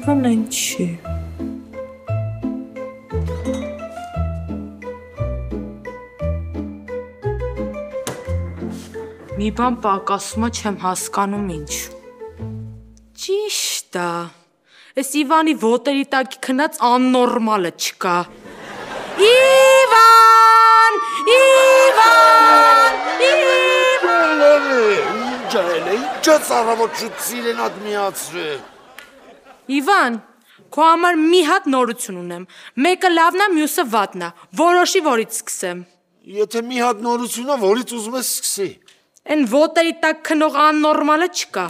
Բան այն չի։ Մի բան պակասում է, չեմ հասկանում ինչ։ Ճիշտ է։ Էս Իվանի ոտերի տակի քնած աննորմալը չկա։ Իվան! Իվան! Իվան! Ինչ ծառավոտ շուտ են ատ միացրել։ Իվան, քո համար մի հատ նորություն ունեմ։ Մեկը լավն է, մյուսը վատն է։ Որոշի որից սկսեմ։ Եթե մի հատ նորություն է, որից ուզում ես սկսի։ Այն ոտերի տակ քնող աննորմալը չկա։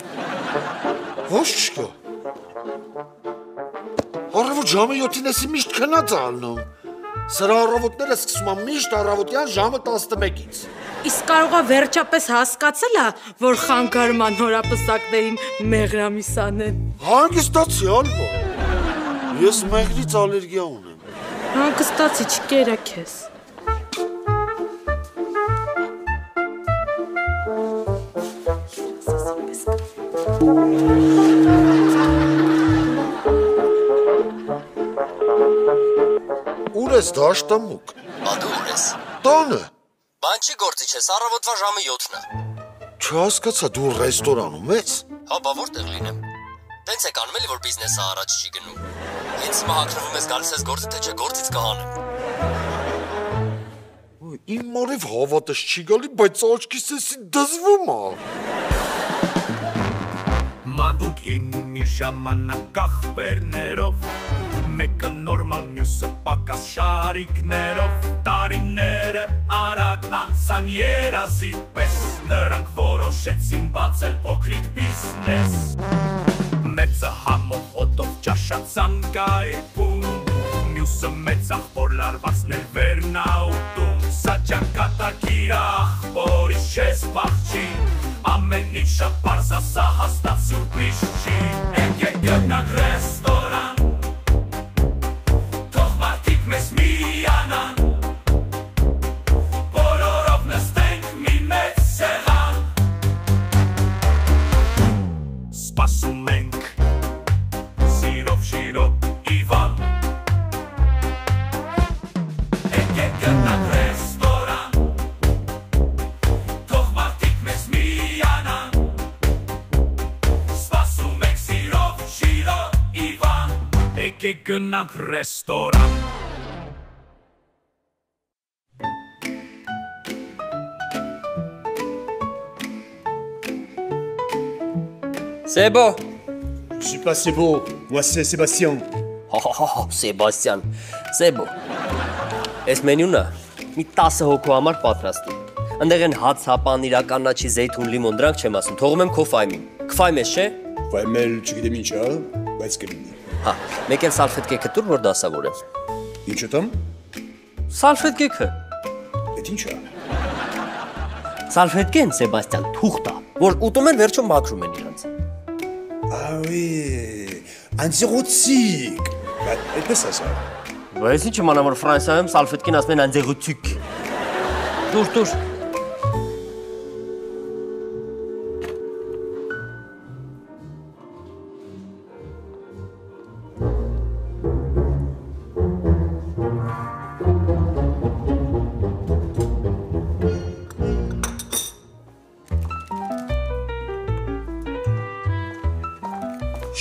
Ոչ չկա։ Առավոտ ժամը 7-ին էսի միշտ քնած է ալնում։ Սրա առավոտները սկսում են միշտ առավոտյան ժամը 11-ից։ Իսկ կարող է վերջապես հասկացել է, որ խանգարում է նորապսակներին մեղրամիս անեն։ Հանգստացի, ալվա։ Ես մեղրից ալերգիա ունեմ։ Հանգստացի, չկերա քեզ։ Ուր ես դաշտամուկ։ Բա դու ուր ես։ Տանը։ Բան չի գործի չես, առավոտվա ժամը 7-ն է։ Չհասկացա, դու ռեստորանում ես։ Հա, բա որտեղ լինեմ։ Տենց եք անում էլի, որ բիզնեսը առաջ չի գնում։ Հենց հիմա հագնվում ես գալիս ես գործի, թե չէ գործից կհանեմ։ Իմ մարիվ հավատս չի գալի, բայց աչքիս էսի դզվում է։ Մադուկին իր ժամանակախվերներով Մեկը նորմալ մյուսը պակաս շարիկներով Տարիները արագ անցան երազի պես Նրանք որոշեցին բացել փոքրիկ բիզնես Մեծը համով օդով ճաշացան կայքում Մյուսը մեծ ախպոր լարվածներ վերն աուտում Սա ճակատագիր ախպորի չես բախչի Ամեն ինչ շատ պարզ ասա հաստատ սուրպրիզ չի Եկեք գնանք ռեստորան Թող մարդիկ մեզ միանան Բոլորով նստենք մի մեծ սեղան Սպասում ենք Սիրով շիրով Իվան Եկեք գնանք ռեստորան Թող մարդիկ մեզ միանան Սպասում ենք սիրով շիրով Իվան Եկեք գնանք ռեստորան C'est beau. Je suis pas Sebo, moi c'est Sébastien. Սեբաստյան, Սեբո։ Այս մենյունը մի 10 հոգու համար պատրաստի։ Այնտեղ են հաց, հապան, իրականաչի, զեյթուն, լիմոն, դրանք չեմ ասում։ Թողում եմ քո ֆայմին։ Կֆայմ ես, չէ։ Ֆայմել չգիտեմ ինչ է, բայց կլինի։ Հա, մեկ էլ սալֆետկեքը տուր, որ դասավորեմ։ Ինչ ուտեմ։ Սալֆետկեքը։ Էդ ինչ է։ Սալֆետկեն, Սեբաստյան, թուղթ է, որ ուտում են վերջում մաքրում են իրանց։ Ah oui, անձեղուցիկ։ Այդպես ասա։ Բայց ինչ իմանամ որ Ֆրանսիայում սալֆետկին ասում են անձեղուցիկ։ Տուր։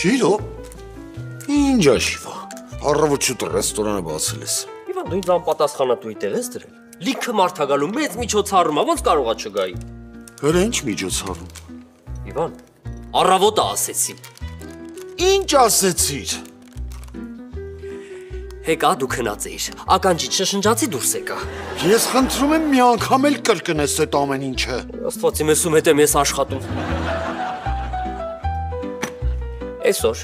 Շիրո, ինչ աշիվա, առավոտ շուտ ռեստորանը բացել ես։ Իվան, դու ինձ անպատասխանատուի տեղ ես դրել։ Լիքը մարդ ա գալու, մեծ միջոցառում ա, ոնց կարողա չգայի։ Հələ ինչ միջոցառում։ Իվան, առավոտը ասեցի։ Ինչ ասեցիր։ Հեկա դու քնած էիր, ականջից շշնջացի դուրս եկա։ Ես խնդրում եմ մի անգամ էլ կրկնես այդ ամեն ինչը։ Աստվածի մեսում հետ եմ ես աշխատում։ Այսօր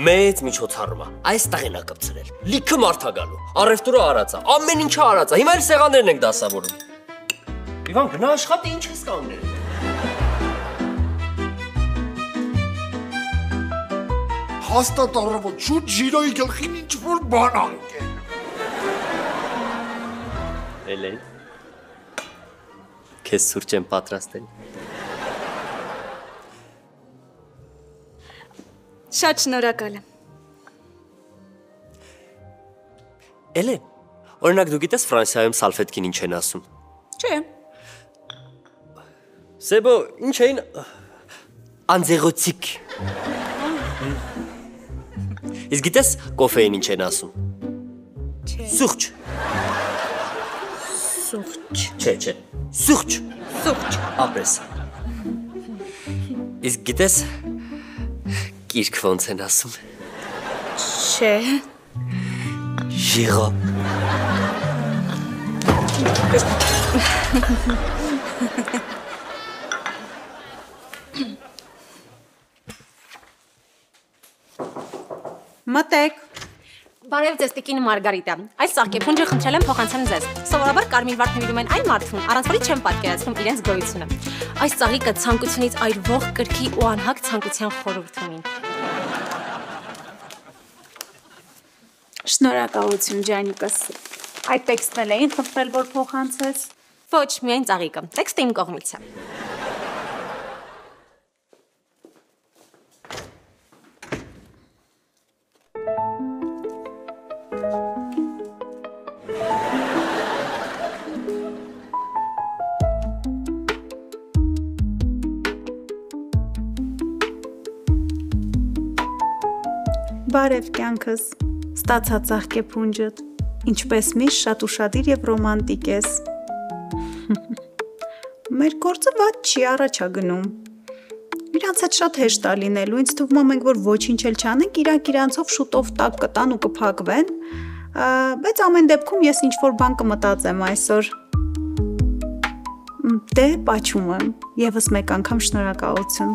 մեծ միջոցառում է, այստեղ են ակպցրել, լիքը մարդ ա գալու, առևտուրը արած է, ամեն ինչը արած է, հիմա էլ սեղաններն ենք դասավորում։ Իվան, գնա աշխատի, ինչ ես կանգնել։ Հաստատ առավոտ շուտ Ժիրոյի գլխին ինչ-որ բան անկել։ Էլեն, քեզ սուրճ եմ պատրաստել։ Շատ շնորհակալ եմ։ Էլեն, օրինակ դու գիտես Ֆրանսիայում սալֆետքին ինչ են ասում։ Չէ։ Սեբո, ինչ էին անձեղոցիկ։ Իսկ գիտես կոֆեին ինչ են ասում։ Չէ։ Սուրճ։ Սուրճ։ Չէ, սուրճ։ Սուրճ։ Ապրես։ Իսկ գիտես կիրք ոնց են ասում։ Չէ։ Ժիղո։ Մտեք։ Բարև ձեզ տիկին Մարգարիտա։ Այս սաղկեփունջը խնդրել եմ փոխանցեմ ձեզ։ Սովորաբար կարմիր վարդ նվիրում են այն մարդուն, առանց որի չեմ պատկերացնում իրենց գոյությունը։ Այս ծաղիկը ցանկությունից այրվող կրքի ու անհակ ցանկության խորհուրդ ունին։ Շնորհակալություն ջանիկս։ Այդ տեքստն էլ էին խնդրել, որ փոխանցես։ Ոչ, միայն ծաղիկը։ Տեքստը իմ կողմից է։ Բարև կյանքս, ստացա ծաղկեփունջդ, ինչպես միշտ շատ ուշադիր եւ ռոմանտիկ ես։ Մեր գործը ված չի, առաջ է գնում։ Իրանց հետ շատ հեշտ է լինելու, ինձ թվում է մենք որ ոչինչ էլ չանենք, իրանցով շուտով տակ կտան ու կփակվեն, բայց ամեն դեպքում ես ինչ-որ բան կմտածեմ այսօր։ Դե, պաչում եմ, եւս մեկ անգամ շնորհակալություն։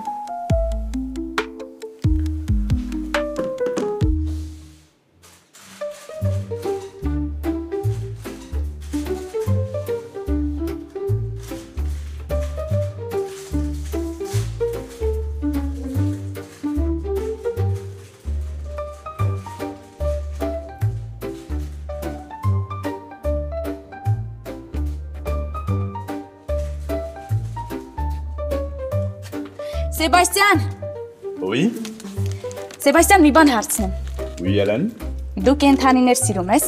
Սեբաստիան, Oui, Սեբաստիան մի բան հարցնեմ։ oui, Hélène. Դու կենթանիներ սիրում ես։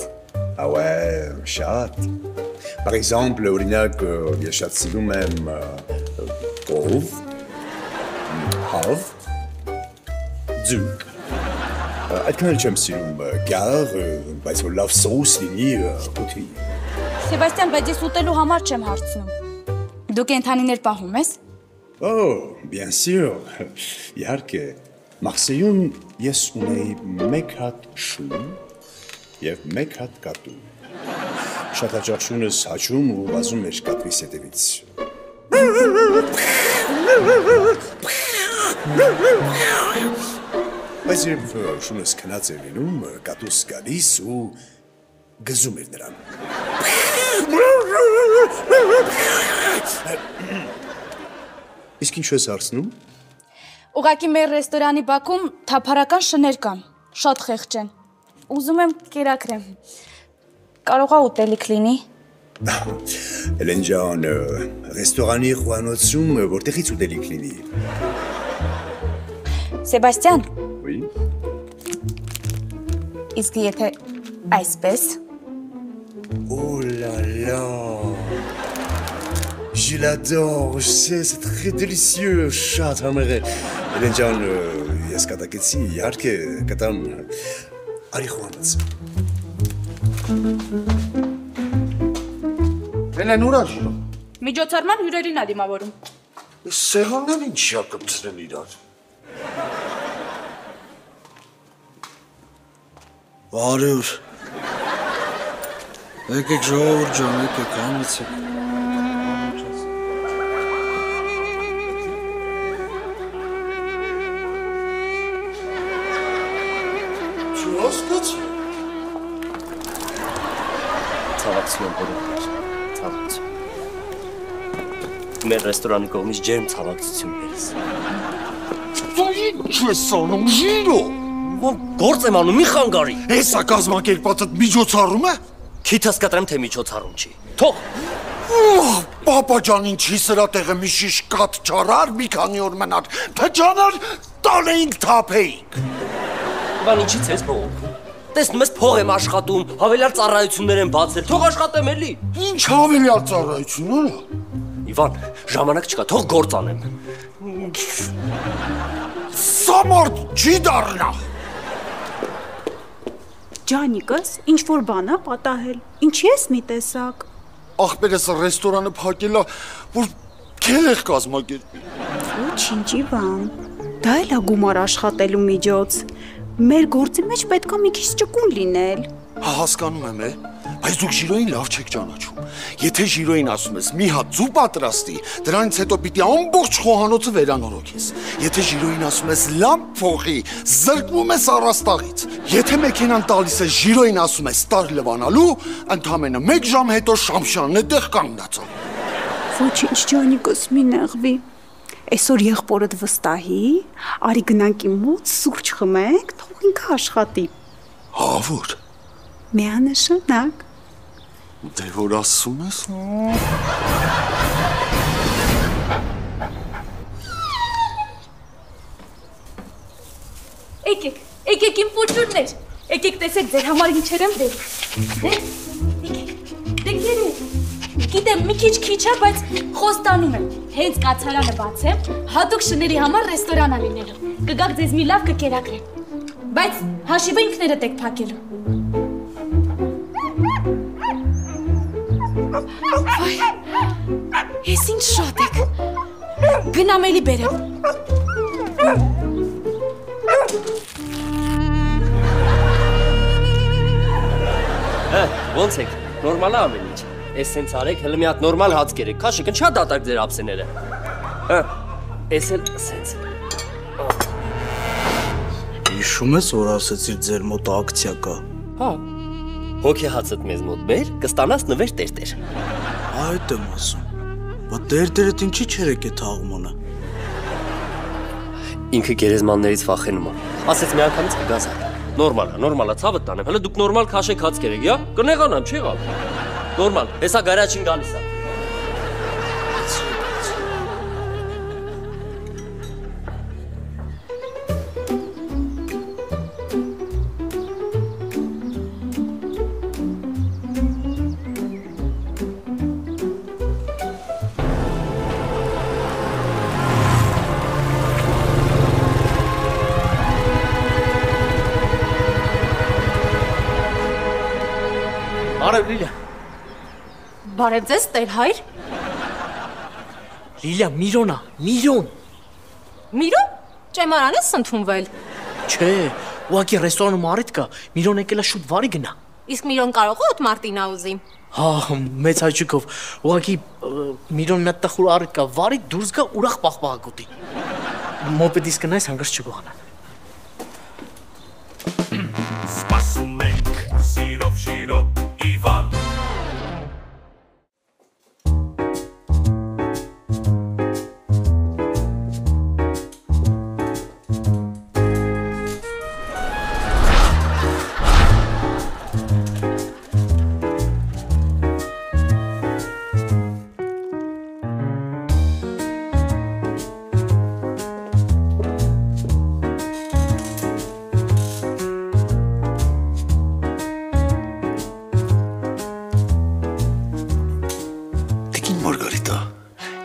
Ah ouais, շատ։ Par exemple, օրինակ, ես շատ սիրում եմ կով, հավ, ձուկ։ Այդքան էլ չեմ սիրում գար, բայց որ լավ սոուս լինի ուտի։ Սեբաստիան, բայց ես ուտելու համար չեմ հարցնում։ Դու կենթանիներ պահում ես։ Oh, bien sûr, իհարկե, Մարսեյում ես ունեի մեկ հատ շուն և մեկ հատ կատու։ Շատ հաճախ շունս հաչում ու վազում էր կատվիս հետևից։ Բայց երբ շունս քնած էր լինում, կատուս գալիս ու գզում էր նրան։ Իսկ ինչ ես հարցնում։ Ուղղակի մեր ռեստորանի բակում թափառական շներ կան, շատ խեղճ են։ Ուզում եմ կերակրեմ։ Կարող է ուտելիք լինի։ Հելեն ջան, ռեստորանի խոհանոցում որտեղից ուտելիք լինի։ Սեբաստիան, Oui. իսկ եթե այսպես։ Oh là là. Je l'adore, je sais, c'est très délicieux, շատ համեղ է։ Հելեն ջան, ես կատակեցի, իհարկե, կտամ արի խոհանոց։ Հելեն ուր աշինում։ Միջոցառման հյուրերին է դիմավորում։ Այս սեղաններ ինչի ա կպցրել իրար։ Բարև։ Եկեք ժողովուրդ ջան, եկեք համեցեք։ Չհասկացի։ Ցավակցություն բոլորներ, ցավակցություն։ Մեր ռեստորանի կողմից ջերմ ցավակցություններս։ Դու ինչ ես անում, Ժիրո։ Գործ եմ անում, մի խանգարի։ Հեսա կազմակերպածդ միջոցառում է։ Քիթս կտրեմ, թե միջոցառում չի։ Թող։ Պապա ջան, ինչի սրա տեղը մի շիշ կաթ չարար, մի քանի օր մնար, փճանար, տանեինք թափեինք։ Բան ինչից ես բողոքում։ Տեսնում ես փող եմ աշխատում, հավելյալ ծառայություններ եմ բացել, թող աշխատեմ էլի։ Ինչ հավելյալ ծառայություն արա։ Իվան, ժամանակ չկա, թող գործ անեմ։ Սա մարդ չի դառնա։ Ջանիկս, ինչ որ բան է պատահել։ Ինչի ես մի տեսակ։ Ախպերս ռեստորանը փակել է, որ քելեղ կազմակերպի։ Ոչինչ, Իվան։ Դա էլ է գումար աշխատելու միջոց։ Մեր գործի մեջ պետք է մի քիչ ճկուն լինել։ Հա հասկանում եմ, բայց դուք Ժիրոյին լավ չեք ճանաչում։ Եթե Ժիրոյին ասում ես մի հատ ձու պատրաստի, դրանից հետո պիտի ամբողջ խոհանոցը վերանորոգես։ Եթե Ժիրոյին ասում ես լավ փողի, զրկվում ես առաստաղից։ Եթե մեքենան տալիս է Ժիրոյին ասում ես տար լվանալու, ընդամենը 1 ժամ հետո Շամշյանն է տեղ կանգնած։ Ոչինչ, Ջանիկս, մի նեղվի։ Այսօր եղբորդ վստահի, արի գնանք իմ մոտ սուրճ խմենք, թող ինքը աշխատի։ Հա որ։ Միանշանակ։ Դե որ ասում ես։ Եկեք իմ փոքրուներ։ Եկեք տեսեք ձեր համար ինչեր եմ դեր։ Եկեք։ Գիտեմ, մի քիչ է, բայց խոստանում եմ, հենց կացարանը բացեմ, հատուկ շների համար ռեստորան լինելու։ Կգաք ձեզ մի լավ կկերակրեմ։ Բայց հաշիվը ինքներդ եք փակելու։ Վայ, ես ինչ շատ եք։ Գնամ էլի բերեմ։ Ոնց եք, նորմալ է ամեն ինչ։ Ես սենց արեք, հլը մի հատ նորմալ հաց կերեք, քաշեք, ինչա դատակ ձեր ափսեները։ Ես էլ սենց։ Հիշում ես, որ ասեցիր ձեր մոտ ակցիա կա։ Հա։ Հոգի հացդ մեզ մոտ բեր, կստանաս նվեր տերտեր։ Այդ եմ ասում։ Բա տերտերդ ինչի չերեք է թաղմոնը։ Ինքը գերեզմաններից վախենում է։ Ասեց մի անգամից կգազ այդ։ Նորմալ է, ցավը տանեմ, հələ դուք նորմալ քաշեք հաց կերեք, յա։ Կնեղանամ, չի եղավ։ Նորմալ, հեսա գարաչին գալիս է։ Բարև Լիլիա։ Բարև ձեզ, տեր հայր։ Լիլիա, Միրոնա, Միրոն։ Միրոն, ճեմարան ես ընդունվել։ Չէ, ուղղակի ռեստորանում առիթ կա, Միրոն եկել է շուտ վարի գնա։ Իսկ Միրոն կարող է օդ Մարտինա ուզի։ Հա, մեծ հաճույքով, ուղղակի Միրոն մի հատ տխուր առիթ կա, վարի դուրս գա ուրախ պաղպաղակոտի։ Մոպեդիս կնայես հանգարց չգողանա։ Սպասում ենք, սիրով շիրով Իվան։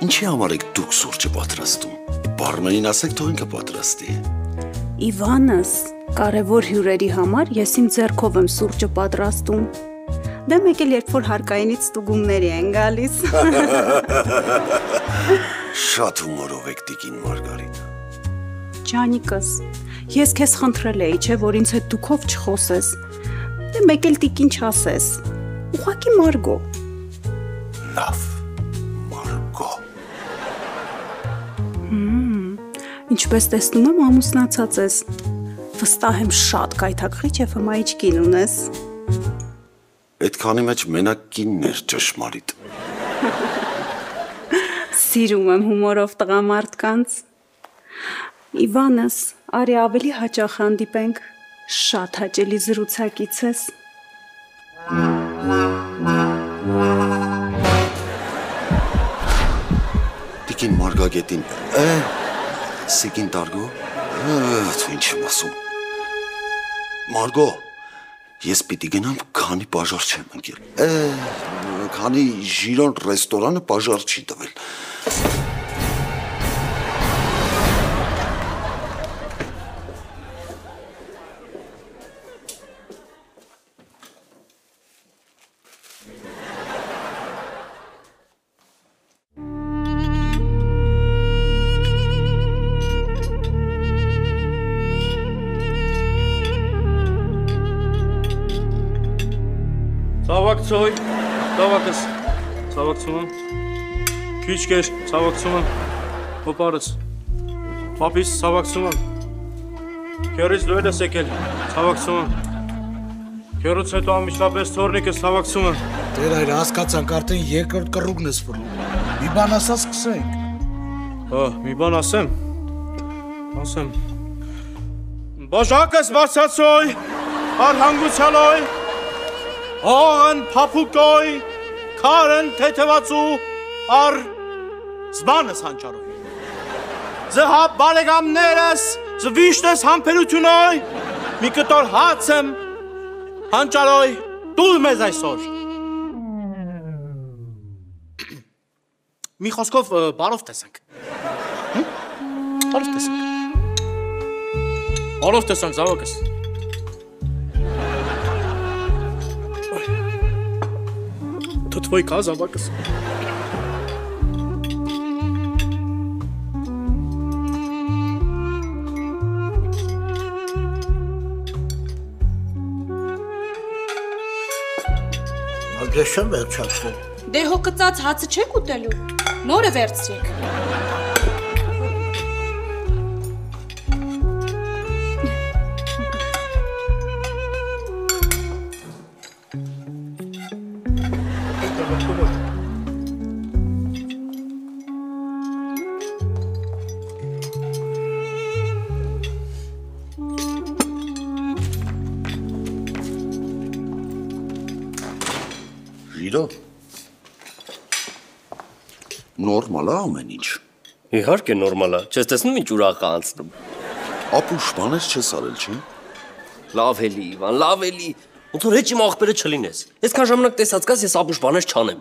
Ինչի համար եք դուք սուրճը պատրաստում։ Բարմենին ասեք, թող ինքը պատրաստի։ Իվանս, կարևոր հյուրերի համար ես իմ ձեռքով եմ սուրճը պատրաստում։ Դե մեկ էլ երբ որ հարկայինից ստուգումների են գալիս։ Շատ հումորով եք տիկին Մարգարիտ։ Ջանիկս, ես քեզ խնդրել էի, չէ, որ ինձ հետ դուքով չխոսես։ Դե մեկ էլ տիկին չասես։ Ուղղակի Մարգո։ Լավ։ Ինչպես տեսնում եմ, ամուսնացած ես։ Վստահ եմ շատ կայթակղիչ եւ հմայիչ կին ունես։ Այդքանի մեջ մենակ կինն էր ճշմարիտ։ Սիրում եմ հումորով տղամարդկանց։ Իվանս, արի ավելի հաճախ հանդիպենք։ Շատ հաճելի զրուցակից ես։ Տիկին Մարգագետին Սիկին Տարգո, դու ինչ եմ ասում։ Մարգո, Ես պիտի գնամ, քանի բաժար չեմ ընկել։ Քանի Ժիրոն ռեստորանը բաժար չի տվել։ Ցավակցոյ, ցավակս, ցավակցում եմ, քիչ կեր, ցավակցում եմ, հոպարս, պապիս ցավակցում եմ, քերից դու ես եկել, ցավակցում եմ, քերուց հետո ամիշտապես թորնիկս ցավակցում եմ։ Տեր այր հասկացանք, արդեն երկրորդ կռուգն ես ֆռում, մի բան ասա սկսենք։ Մի բան ասեմ, բաժակս բարձացոյ, արհանգուցալոյ, Հողն փափուկոյ, քարն թեթևացու, առ զբանս հանճարոյ։ Զհապ բարեկամներս, զվիշտես համբերությունոյ, մի կտոր հացեմ, հանճարոյ, տուլ մեզ այսօր։ Մի խոսքով բարով տեսանք։ Բարով տեսանք, զավակս։ Твой казабакс. Ալգեշան վերջացրել։ Դե հո կծած հացը չեք ուտելու։ Նորը վերցրեք։ Ժիրո, նորմալ է ամեն ինչ։ Իհարկե նորմալ է, չես տեսնում ինչ ուրախ է անցնում։ Ապուշ բաներ չես արել, չի։ Լավ էլի, Իվան, լավ էլի։ Ոնց որ հետ իմ աղբերը չլինես։ Այսքան ժամանակ տեսած կաս ես ապուշ բաներ չանեմ։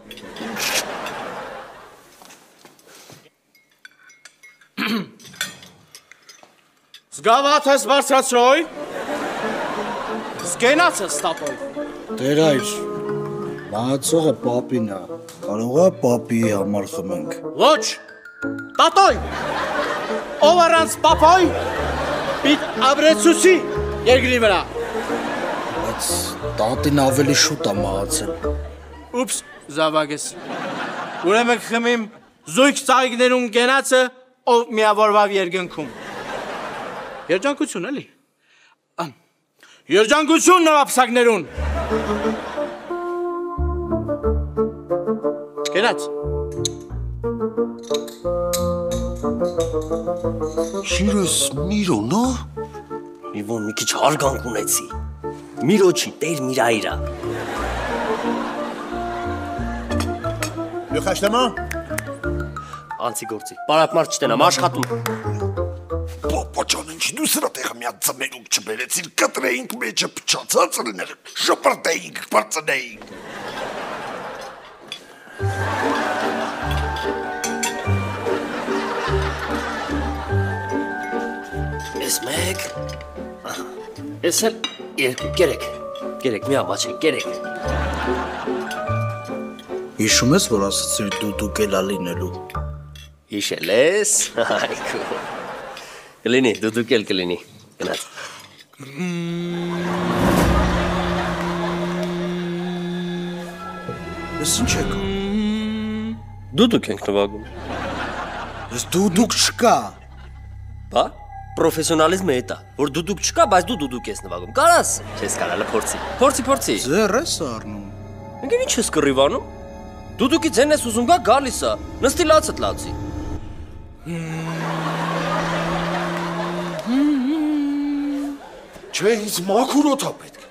Զգավաթ ես բարձրացրոյ։ Զգենաց ես տապոյ։ Տեր այր, մահացողը պապին է, կարող է պապի համար խմենք։ Ոչ, տատոյ, ով առանց պապոյ, պիտ աբրեցուսի երկրի վրա։ Բայց տատին ավելի շուտ է մահացել։ Ուպս, զավագես, ուրեմն խմիմ զույգ ծաղիկներուն գենացը, ով միավորվավ երկնքում։ Երջանկություն էլի։ Երջանկություն նվապսակներուն։ Գնաց։ Շիրոս Միրոն, ա՞։ Իվոն մի քիչ հարգանք ունեցի։ Միրոջի տեր Միրայրա։ Յուխաշտամա։ Անցի գործի։ Բարակ մարդ չտենամ, աշխատում։ Պապաճան, ինչ դու սրա տեղը միատ ձմերուկ չբերեցիր, կտրեինք մեջը փչացած լներ, շպրտեինք, բարձնեինք։ Ես մեկ, ես էլ երկու, կերեք, մի ամաչեն, կերեք։ Հիշում ես, որ ասացիր դուդուկ էլա լինելու։ Հիշել ես, այքո։ Կլինի, դուդուկ էլ կլինի, գնաց։ Ես ինչ եք։ Դուդուկ ենք նվագում։ Ես դուդուկ չկա։ Բա, պրոֆեսիոնալիզմը էդ է, որ դուդուկ չկա, բայց դու դուդուկ ես նվագում։ Կարաս, չես կարալը փորձի։ Ձեր ես առնում։ Ինքն ինչ ես կռիվանում։ Դուդուկի ձեն ես ուզում գա գալիս է, նստի լացդ լացի։ Չէ, ինձ մաքուրոտ է պետք։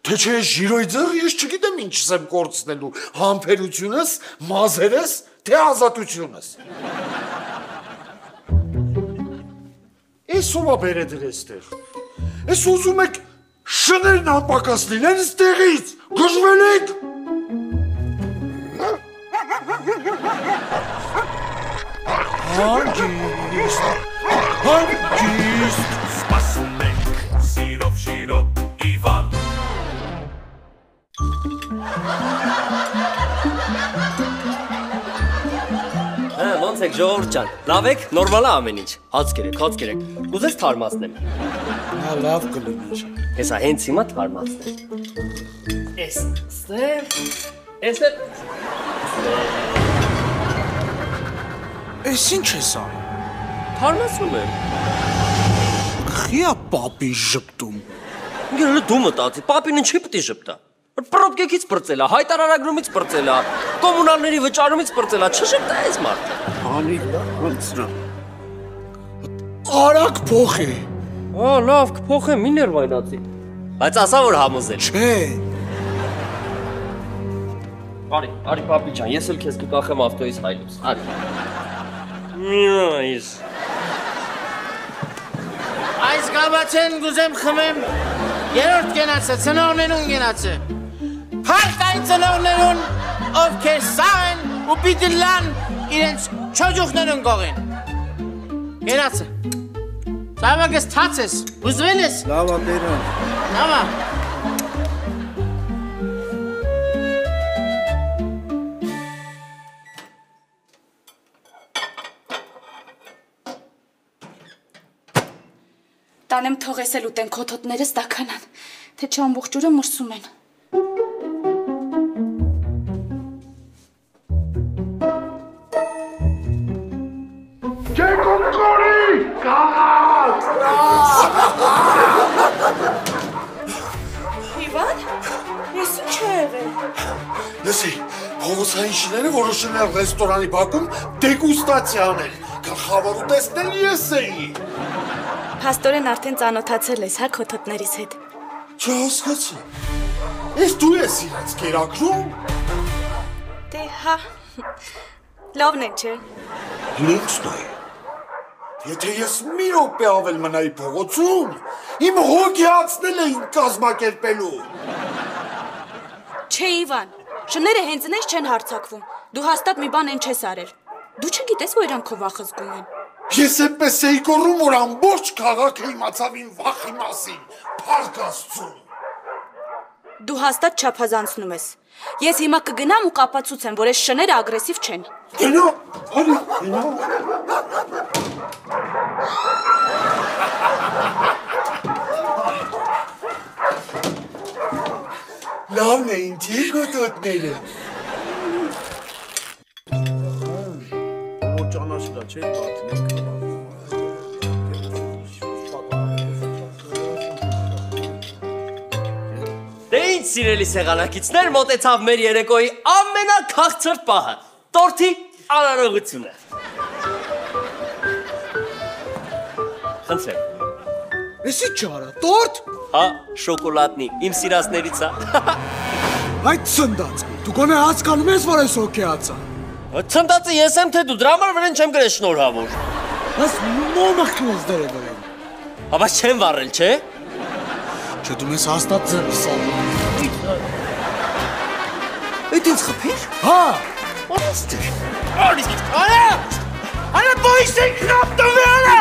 Թե չէ Ժիրոյի ձեռը ես չգիտեմ ինչ եմ կորցնելու, համբերությունս, մազերս, թե ազատությունս։ Էս ով է բերել դրես տեղ։ Էս ուզում եք Շներն անպակաս լինեն ստեղից, գժվել եք։ Հարգիստ, Սպասում ենք, սիրով շիրով Իվան Ոնց եք ժողովուրդ ջան, լավ եք, նորմալ է ամեն ինչ։ Հաց կերեք, կուզես թարմացնեմ։ Հա լավ կլիներ։ Հեսա հենց հիմա թարմացնեմ։ Էս Էս ինչ ես անում։ Թարմացնում եմ։ Խիա պապի ժպտում։ Ինքը դու մտածի, պապին ինչի պիտի ժպտա։ Պրոդկեքից պրծելա, հայտարարագրումից պրծելա, կոմունալների վճարումից պրծելա, չժպտա այս մարդը։ Անի հանցնա։ Արագ փոխի։ Լավ, կփոխեմ, մի ներվայնացի։ Բայց ասա որ համոզել։ Չէ։ Արի պապի ջան, ես էլ քեզ կկախեմ ավտոյից հայլուց։ Արի։ Միրայս։ Այս գաբացեն գուզեմ խմեմ։ Երորդ գենացը, ծնողներուն գենացը։ Հարկ այն ծնողներուն, ովքեր սաղ են ու պիտի լան իրենց չոջուխներուն գողին։ Գենացը։ Ծավագս թաց ես, ուզվել ես։ Լավ ատերան։ Նավա։ Տանեմ թողես էլ ուտեն քոթոտներս տականան, թե չէ ամբողջ ուրը մրսում են։ Ջեկոկորի, կաղաց! Իվան, ես ինչ է եղել։ Լսի, հովոսային շիները որոշել են ռեստորանի բակում դեգուստացիա անել, գլխավոր ուտեստել ես էի։ Փաստորեն արդեն ծանոթացել ես, հա, քոթոտներիս հետ։ Չհասկացա։ Ես դու ես իրաց կերակրում։ Դե հա, լավն են, չէ։ Ինքս նայ։ Եթե ես մի րոպե ավել մնայի փողոցում, իմ հոգեացնել էին կազմակերպելու։ Չէ, Իվան, շները հենց ինձ չեն հարցակվում։ Դու հաստատ մի բան են չես արել։ Դու չգիտես, որ իրանք քո վախը զգում են։ Ես էպես էի կոռում, որ ամբողջ քաղաքը իմացավ իմ վախի մասին, փառք Աստծուն։ Դու հաստատ չափազանցնում ես։ Ես հիմա կգնամ ու կապացուցեմ, որ այս շները ագրեսիվ չեն։ Գնա, արի, գնա։ Լավն է ինձի գոտոտները։ Որ ճանաչելա չէ, պատնենք։ Դե ինչ սիրելի սեղանակիցներ, մոտեցավ մեր երեկոյի ամենաքաղցրտ պահը, տորթի արարողությունը։ Խնդրեմ։ Էս ի՞նչ արա, տորտ։ Հա, շոկոլատնի, իմ սիրածներից է։ Այդ ցնդած, դու գոնե հասկանում ես, որ ես հոգեացա։ Ցնդածը ես եմ, թե դու դրա համար վրեն չեմ գրել շնորհավոր։ Ես մոմախն ես դերը դրել։ Հա, բայց չեմ վառել, չէ։ Չէ, դու մեզ հաստատ ձեռս ալու։ Այդ ինձ խփիր։ Հա։ Ոստեր։ Արա բույսի կնապ տվելա։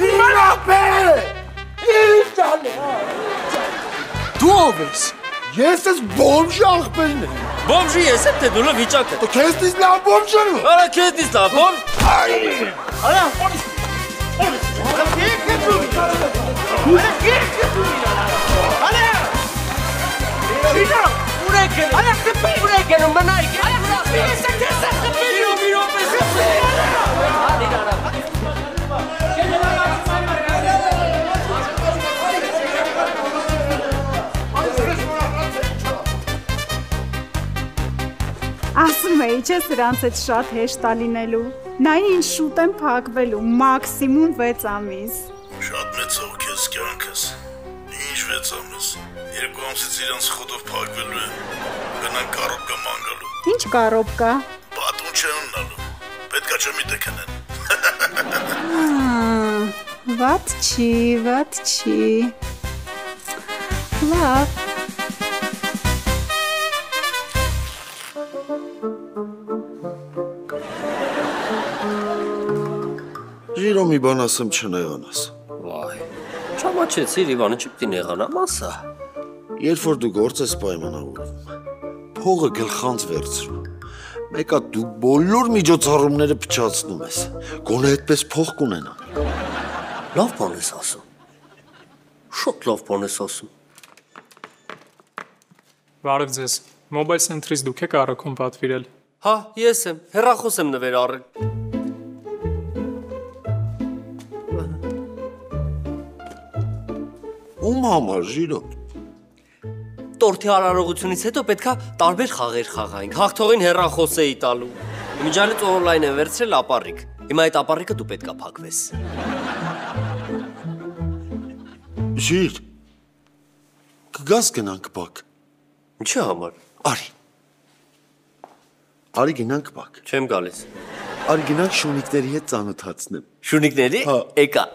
Միրոպե։ Ինչ ալի։ Դու ով ես։ Ես ես բոմժի աղբերն եմ։ Բոմժի ես եմ, թե դու լավ վիճակը։ Դու քեզնից լավ բոմժ եմ։ Արա քեզնից լավ բոմժ։ Արա Ասում էի, չէ սրանց հետ շատ հեշտ ալինելու։ Նայն ինչ շուտ եմ փակվելու, մաքսիմում 6 ամիս։ Շատ մեծ հոգ ես կյանքս։ Ինչ 6 ամիս։ 2 ամսից իրանց խոտով փակվելու եմ։ Գնանք կարոպկա ման գալու։ Ինչ կարոպկա։ Պատուն չեն ունենալու։ Պետքա չէ մի տեքնեն։ Վատ չի։ Լավ։ Ժիրո մի բան ասեմ չնեղանաս։ Վայ, չամաչեցիր Իվանը, չպետք է նեղանամ, ասա։ Երբ որ դու գործ ես պայմանավորվում, փողը գլխանց վերցրու։ Մեկա դու բոլոր միջոցառումները փչացնում ես։ Գոնե այդպես փող կունենան։ Լավ բան ես ասում։ Շոտ լավ բան ես ասում։ Բարև ձեզ։ Mobile Center-ից դուք եք առաքում պատվիրել։ Հա, ես եմ, հեռախոս եմ նվեր առել։ Ում համար Ժիրո։ Տորթի արարողությունից հետո պետքա տարբեր խաղեր խաղայինք, հաղթողին հեռախոս էի տալու։ Իմիջալից օնլայն եմ վերցրել ապառիկ։ Հիմա այդ ապառիկը դու պետքա փակվես։ Ժիր, կգաս գնանք բակ։ Ինչի համար։ Արի գնանք բակ։ Չեմ գալիս։ Արի գնանք շունիկների հետ ծանոթացնեմ։ Շունիկների։ Հա։ Եկա։